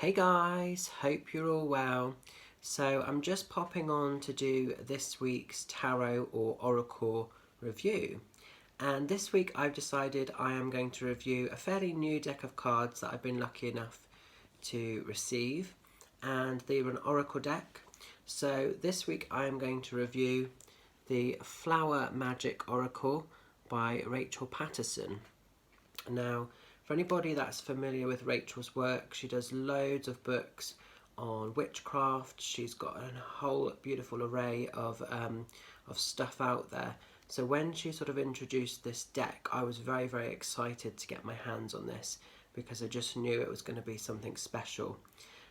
Hey guys, hope you're all well. So I'm just popping on to do this week's tarot or oracle review. And this week I've decided I am going to review a fairly new deck of cards that I've been lucky enough to receive. And they were an oracle deck. So this week I am going to review the Flower Magic Oracle by Rachel Patterson. Now, for anybody that's familiar with Rachel's work, she does loads of books on witchcraft. She's got a whole beautiful array of stuff out there. So when she sort of introduced this deck, I was very, very excited to get my hands on this because I just knew it was going to be something special.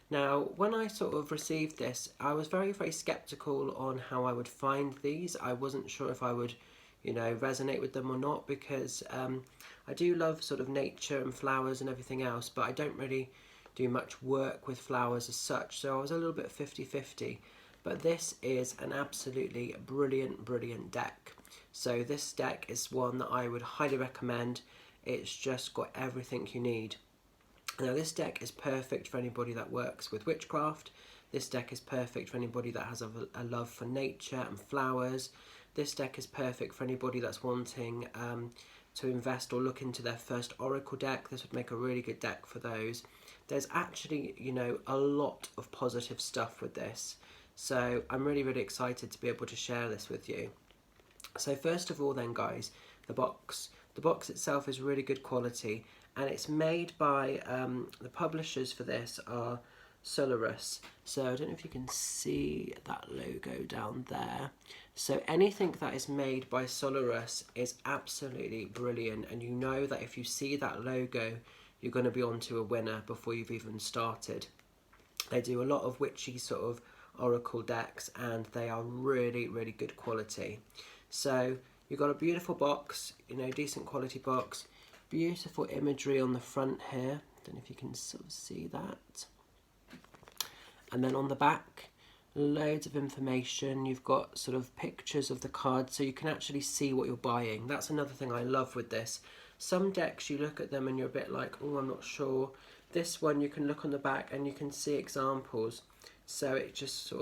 Now, when I sort of received this, I was very, very skeptical on how I would find these. I wasn't sure if I would, resonate with them or not, because I do love sort of nature and flowers and everything else, but I don't really do much work with flowers as such, so I was a little bit 50-50. But this is an absolutely brilliant, brilliant deck. So this deck is one that I would highly recommend. It's just got everything you need. Now this deck is perfect for anybody that works with witchcraft. This deck is perfect for anybody that has a love for nature and flowers. This deck is perfect for anybody that's wanting to invest or look into their first oracle deck. This would make a really good deck for those. There's actually, a lot of positive stuff with this. So I'm really, really excited to be able to share this with you. So first of all then, guys, the box. The box itself is really good quality, and it's made by, the publishers for this are Solaris. So I don't know if you can see that logo down there. So anything that is made by Solaris is absolutely brilliant, and you know that if you see that logo, you're going to be onto a winner before you've even started. They do a lot of witchy sort of oracle decks, and they are really, really good quality. So you've got a beautiful box, decent quality box, beautiful imagery on the front here. Don't know if you can sort of see that. And then on the back, loads of information. You've got sort of pictures of the cards, so you can actually see what you're buying. That's another thing I love with this. Some decks, you look at them and you're a bit like, oh, I'm not sure. This one, you can look on the back and you can see examples. So it just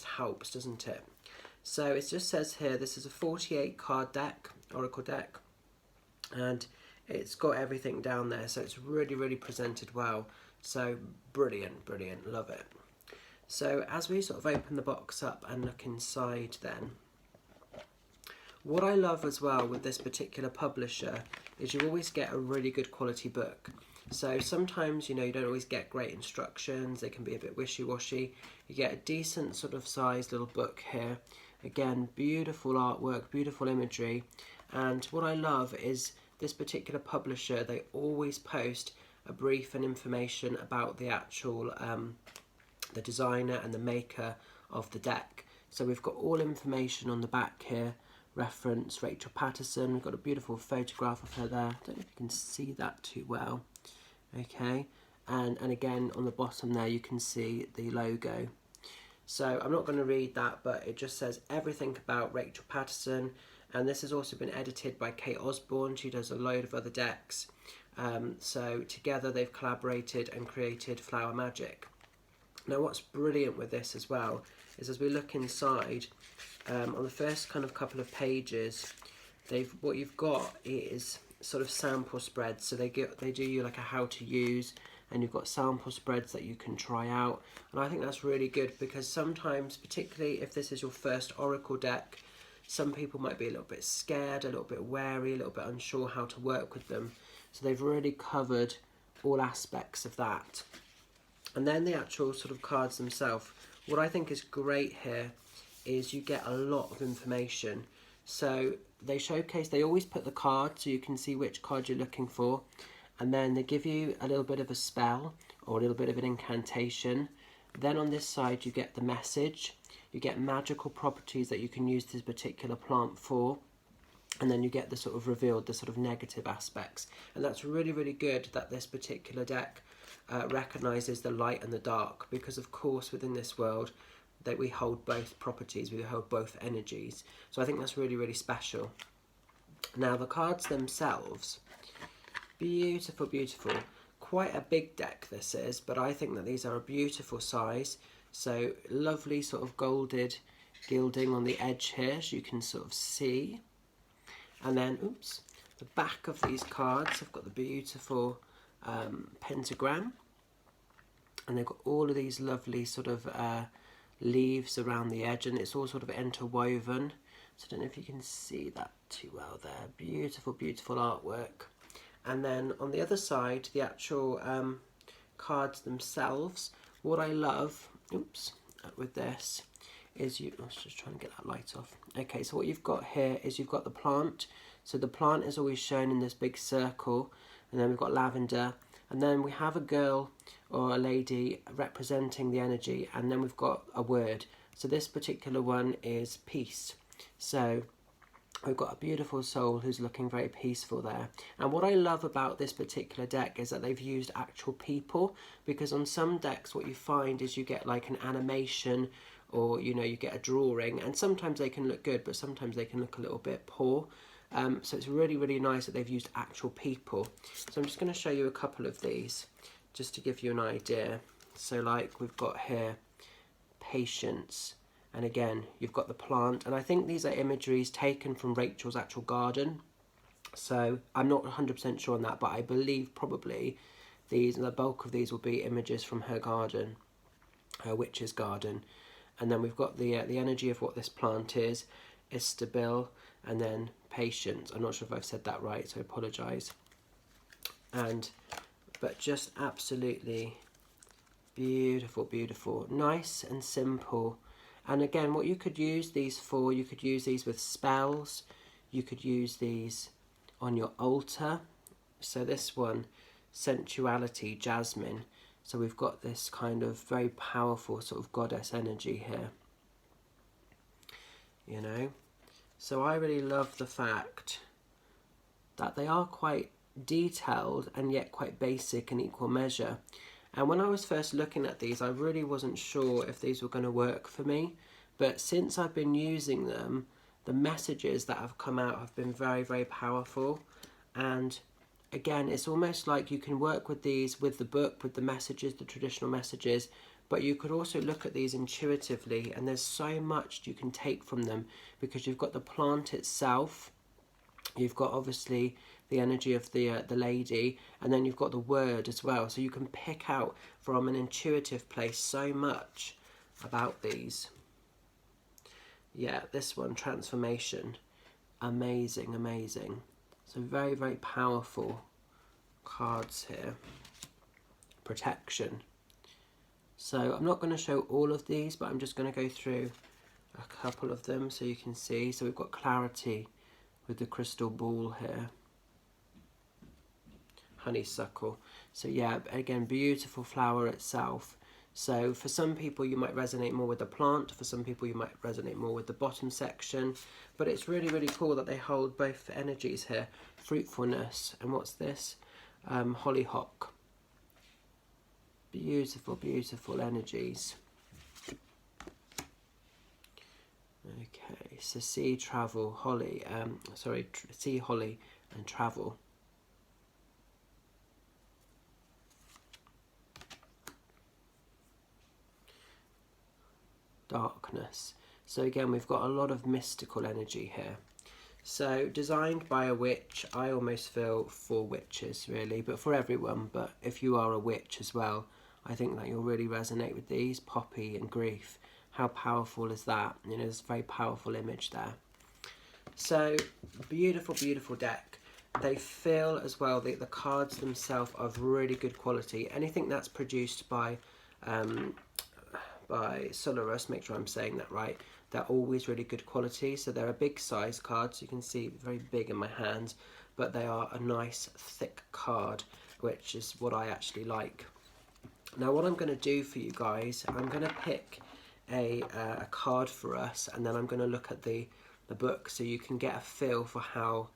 helps, doesn't it? So it just says here, this is a 48 card deck, oracle deck, and it's got everything down there. So it's really, really presented well. So brilliant, brilliant, love it. So as we sort of open the box up and look inside then, what I love as well with this particular publisher is you always get a really good quality book. So sometimes, you don't always get great instructions. They can be a bit wishy-washy. You get a decent sort of sized little book here. Again, beautiful artwork, beautiful imagery. And what I love is this particular publisher, they always post a brief and information about the actual the designer and the maker of the deck. So we've got all information on the back here. Reference Rachel Patterson. We've got a beautiful photograph of her there. I don't know if you can see that too well. Okay, and again on the bottom there you can see the logo. So I'm not going to read that, but it just says everything about Rachel Patterson. And this has also been edited by Kate Osborne. She does a load of other decks. So together they've collaborated and created Flower Magic. Now what's brilliant with this as well is as we look inside, on the first kind of couple of pages, what you've got is sort of sample spreads. So they do you like a how to use, and you've got sample spreads that you can try out. And I think that's really good because sometimes, particularly if this is your first oracle deck, some people might be a little bit scared, a little bit wary, a little bit unsure how to work with them. So they've really covered all aspects of that. And then the actual sort of cards themselves. What I think is great here is you get a lot of information. So they always put the card so you can see which card you're looking for. And then they give you a little bit of a spell or a little bit of an incantation. Then on this side you get the message. You get magical properties that you can use this particular plant for. And then you get the sort of revealed, the sort of negative aspects. And that's really, really good that this particular deck recognises the light and the dark, because of course within this world that we hold both properties, we hold both energies. So I think that's really, really special. Now the cards themselves, beautiful, beautiful. quite a big deck this is, but I think that these are a beautiful size. So lovely sort of gilding on the edge here, as you can sort of see. And then, oops, the back of these cards have got the beautiful pentagram. And they've got all of these lovely sort of leaves around the edge, and it's all sort of interwoven. So I don't know if you can see that too well there. Beautiful, beautiful artwork. And then on the other side, the actual cards themselves, what I love, oops, with this is I was just trying to get that light off. Okay, so what you've got here is you've got the plant. So the plant is always shown in this big circle, and then we've got lavender, and then we have a girl or a lady representing the energy, and then we've got a word. So this particular one is peace. So we've got a beautiful soul who's looking very peaceful there. And what I love about this particular deck is that they've used actual people, because on some decks what you find is you get like an animation, or you know, you get a drawing, and sometimes they can look good, but sometimes they can look a little bit poor. So it's really, really nice that they've used actual people. So I'm just going to show you a couple of these just to give you an idea. So like we've got here patience, and again you've got the plant, and I think these are imageries taken from Rachel's actual garden. So I'm not 100% sure on that, but I believe probably the bulk of these will be images from her garden, her witch's garden. And then we've got the energy of what this plant is stabil, and then patience. I'm not sure if I've said that right, so I apologise. But just absolutely beautiful, beautiful, nice and simple. And again, what you could use these for, you could use these with spells, you could use these on your altar. So this one, sensuality, jasmine. So we've got this kind of very powerful sort of goddess energy here, you know. So I really love the fact that they are quite detailed and yet quite basic in equal measure. And when I was first looking at these, I really wasn't sure if these were going to work for me. But since I've been using them, the messages that have come out have been very, very powerful. And again, it's almost like you can work with these with the book, with the messages, the traditional messages, but you could also look at these intuitively, and there's so much you can take from them, because you've got the plant itself, you've got obviously the energy of the lady, and then you've got the word as well. So you can pick out from an intuitive place so much about these. Yeah, this one, transformation, amazing, amazing. So very, very powerful cards here. Protection. So I'm not going to show all of these, but I'm just going to go through a couple of them so you can see. So we've got clarity with the crystal ball here. Honeysuckle. So yeah, again, beautiful flower itself. So for some people you might resonate more with the plant, for some people you might resonate more with the bottom section, but it's really, really cool that they hold both energies here. Fruitfulness, and what's this? Hollyhock. Beautiful, beautiful energies. Okay, so sea, travel, holly, sea, holly and travel. Darkness. So again, we've got a lot of mystical energy here. So designed by a witch, I almost feel for witches really, but for everyone. But if you are a witch as well, I think that you'll really resonate with these. Poppy and grief. How powerful is that? You know, there's a very powerful image there. So beautiful, beautiful deck. They feel as well, the cards themselves are of really good quality. Anything that's produced by Solaris, make sure I'm saying that right, they're always really good quality. So they're a big size card, so you can see very big in my hands, but they are a nice thick card, which is what I actually like. Now what I'm going to do for you guys, I'm going to pick a card for us, and then I'm going to look at the book so you can get a feel for how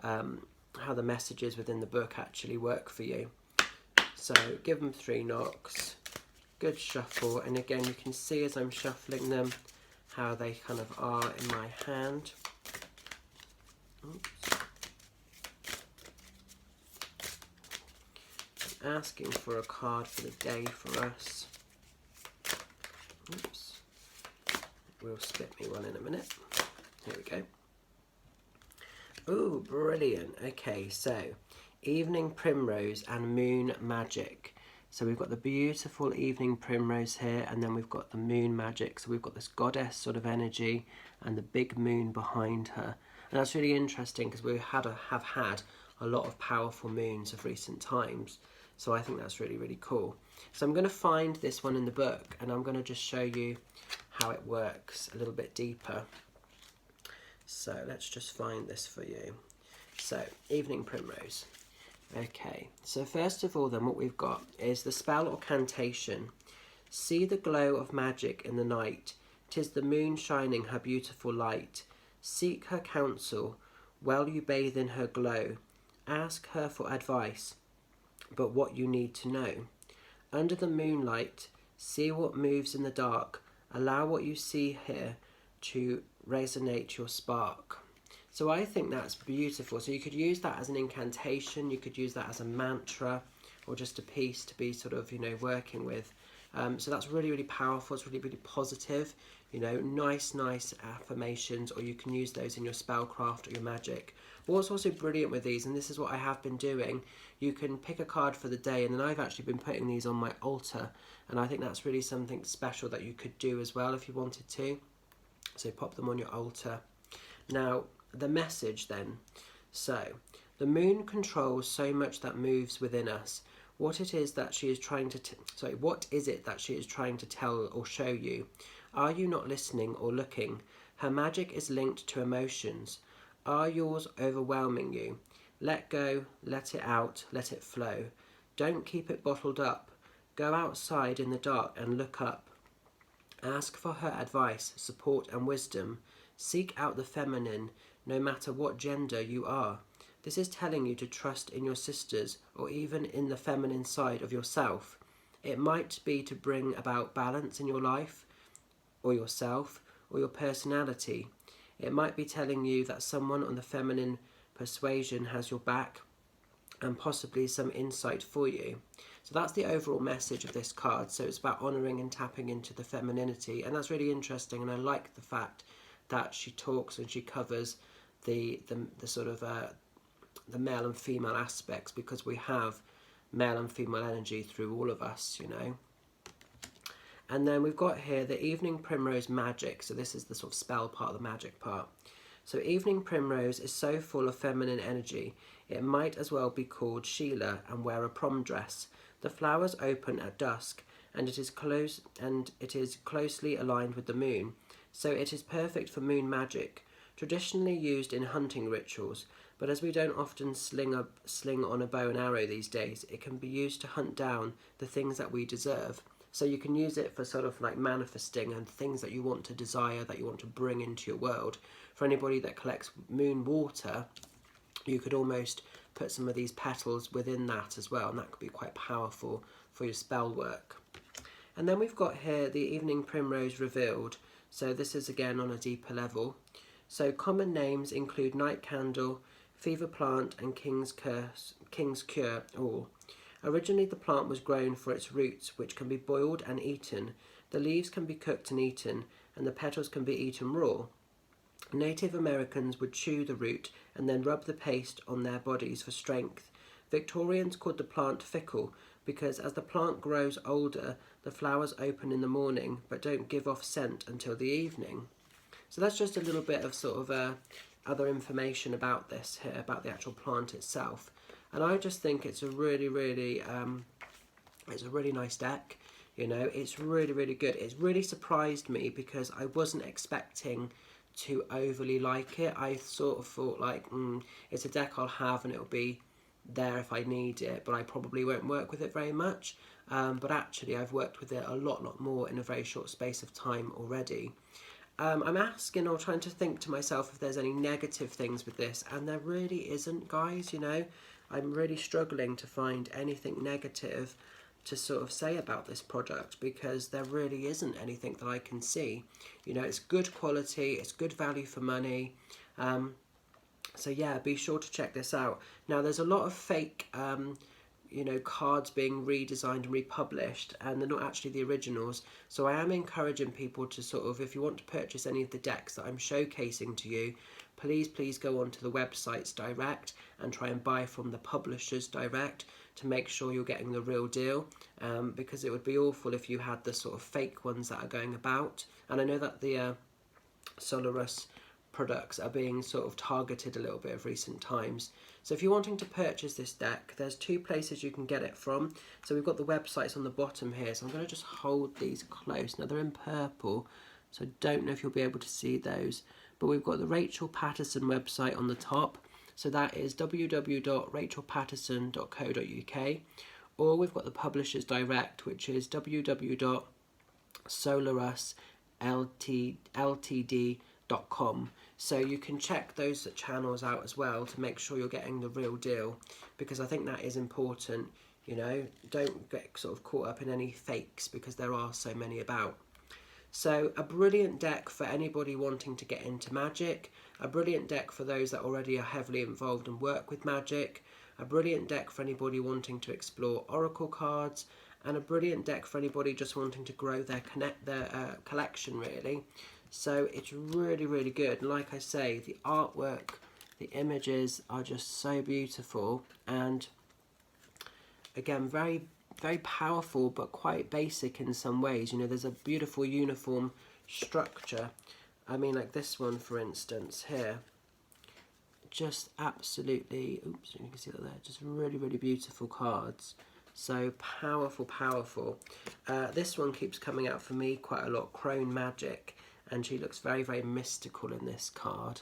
the messages within the book actually work for you. So give them 3 knocks, good shuffle, and again you can see as I'm shuffling them how they kind of are in my hand. Oops. asking for a card for the day for us. Oops. Will spit me one in a minute. Here we go. Ooh, brilliant. Okay, so Evening Primrose and Moon Magic. So we've got the beautiful Evening Primrose here, and then we've got the Moon Magic. So we've got this goddess sort of energy and the big moon behind her. And that's really interesting because we have had a lot of powerful moons of recent times. So I think that's really, really cool. So I'm going to find this one in the book, and I'm going to just show you how it works a little bit deeper. So let's just find this for you. So, Evening Primrose. Okay, so first of all then what we've got is the spell or cantation. See the glow of magic in the night. 'Tis the moon shining her beautiful light. Seek her counsel while you bathe in her glow. Ask her for advice, but what you need to know. Under the moonlight, see what moves in the dark. Allow what you see here to resonate your spark. So I think that's beautiful. So you could use that as an incantation, you could use that as a mantra, or just a piece to be sort of, you know, working with. So that's really, really powerful. It's really, really positive. You know, nice affirmations, or you can use those in your spellcraft or your magic. What's also brilliant with these, and this is what I have been doing, you can pick a card for the day, and then I've actually been putting these on my altar, and I think that's really something special that you could do as well if you wanted to. So pop them on your altar. Now, the message then. So, the moon controls so much that moves within us. What is it that she is trying to tell or show you? Are you not listening or looking? Her magic is linked to emotions. Are yours overwhelming you? Let go, let it out, let it flow. Don't keep it bottled up. Go outside in the dark and look up. Ask for her advice, support and wisdom. Seek out the feminine, no matter what gender you are. This is telling you to trust in your sisters, or even in the feminine side of yourself. It might be to bring about balance in your life, or yourself, or your personality. It might be telling you that someone on the feminine persuasion has your back, and possibly some insight for you. So that's the overall message of this card. So it's about honouring and tapping into the femininity, and that's really interesting. And I like the fact that she talks and she covers the sort of the male and female aspects, because we have male and female energy through all of us, you know. And then we've got here the Evening Primrose Magic. So this is the sort of spell part, the magic part. So Evening Primrose is so full of feminine energy, it might as well be called Sheila and wear a prom dress. The flowers open at dusk, and it is closely aligned with the moon, so it is perfect for moon magic, traditionally used in hunting rituals. But as we don't often sling on a bow and arrow these days, it can be used to hunt down the things that we deserve. So you can use it for sort of like manifesting and things that you want to desire, that you want to bring into your world. For anybody that collects moon water, you could almost put some of these petals within that as well, and that could be quite powerful for your spell work. And then we've got here the Evening Primrose Revealed. So this is again on a deeper level. So common names include Night Candle, Fever Plant and King's Cure all. Originally the plant was grown for its roots, which can be boiled and eaten. The leaves can be cooked and eaten, and the petals can be eaten raw. Native Americans would chew the root and then rub the paste on their bodies for strength. Victorians called the plant fickle because as the plant grows older, the flowers open in the morning but don't give off scent until the evening. So that's just a little bit of sort of other information about this here, about the actual plant itself. And I just think it's a really, really, it's a really nice deck. You know, it's really, really good. It's really surprised me because I wasn't expecting to overly like it. I sort of thought like, it's a deck I'll have and it'll be there if I need it, but I probably won't work with it very much. But actually I've worked with it a lot more in a very short space of time already. I'm asking or trying to think to myself if there's any negative things with this, and there really isn't, guys. You know, I'm really struggling to find anything negative to sort of say about this product, because there really isn't anything that I can see. You know, it's good quality, it's good value for money. So yeah, be sure to check this out. Now there's a lot of fake you know, cards being redesigned and republished, and they're not actually the originals. So I am encouraging people to sort of, if you want to purchase any of the decks that I'm showcasing to you, please go onto the websites direct and try and buy from the publishers direct to make sure you're getting the real deal, because it would be awful if you had the sort of fake ones that are going about. And I know that the Solarus products are being sort of targeted a little bit of recent times. So if you're wanting to purchase this deck, there's two places you can get it from. So we've got the websites on the bottom here, so I'm going to just hold these close. Now they're in purple, so I don't know if you'll be able to see those, but we've got the Rachel Patterson website on the top, so that is www.rachelpatterson.co.uk, or we've got the Publishers Direct, which is www.solarusltd.com. So you can check those channels out as well to make sure you're getting the real deal, because I think that is important. You know, don't get sort of caught up in any fakes, because there are so many about. So a brilliant deck for anybody wanting to get into Magic, a brilliant deck for those that already are heavily involved and work with Magic, a brilliant deck for anybody wanting to explore Oracle cards, and a brilliant deck for anybody just wanting to grow their collection, really. So it's really, really good. And like I say, the artwork, the images are just so beautiful, and again, very powerful, but quite basic in some ways. You know, there's a beautiful uniform structure. I mean, like this one, for instance, here. Just absolutely, oops, you can see that there. Just really, really beautiful cards. So powerful. This one keeps coming out for me quite a lot, Crone Magic, and she looks very, very mystical in this card.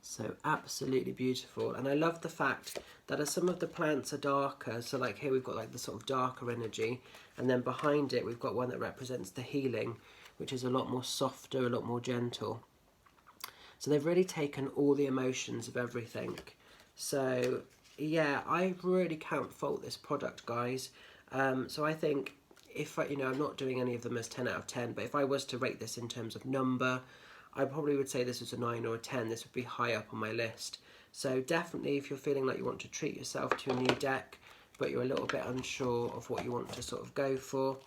So absolutely beautiful. And I love the fact that as some of the plants are darker, so like here we've got like the sort of darker energy, and then behind it we've got one that represents the healing, which is a lot more softer, a lot more gentle. So they've really taken all the emotions of everything. So yeah, I really can't fault this product, guys. So I think, if I, you know, I'm not doing any of them as 10 out of 10, but if I was to rate this in terms of number, I probably would say this was a 9 or a 10. This would be high up on my list. So definitely, if you're feeling like you want to treat yourself to a new deck, but you're a little bit unsure of what you want to sort of go for,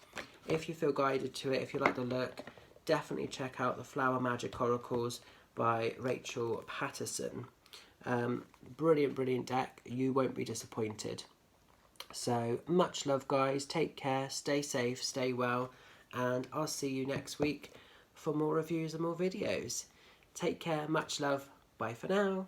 if you feel guided to it, if you like the look, definitely check out the Flower Magic Oracles by Rachel Patterson. Brilliant deck. You won't be disappointed. So much love, guys. Take care, stay safe, stay well, and I'll see you next week for more reviews and more videos. Take care, much love, bye for now.